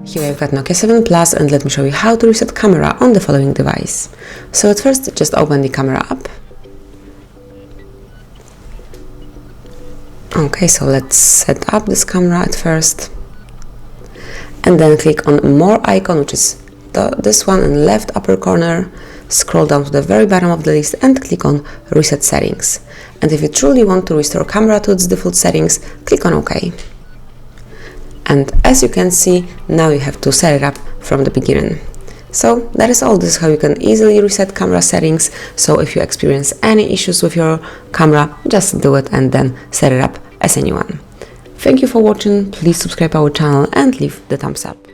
Here I've got Nokia 7 Plus, and let me show you how to reset camera on the following device. So at first just open the camera app. Okay, so let's set up this camera at first. And then click on More icon, which is this one in the left upper corner. Scroll down to the very bottom of the list and click on Reset Settings. And if you truly want to restore camera to its default settings, click on OK. And as you can see, now you have to set it up from the beginning. So that is all. This is how you can easily reset camera settings. So if you experience any issues with your camera, just do it and then set it up as a new one. Thank you for watching. Please subscribe our channel and leave the thumbs up.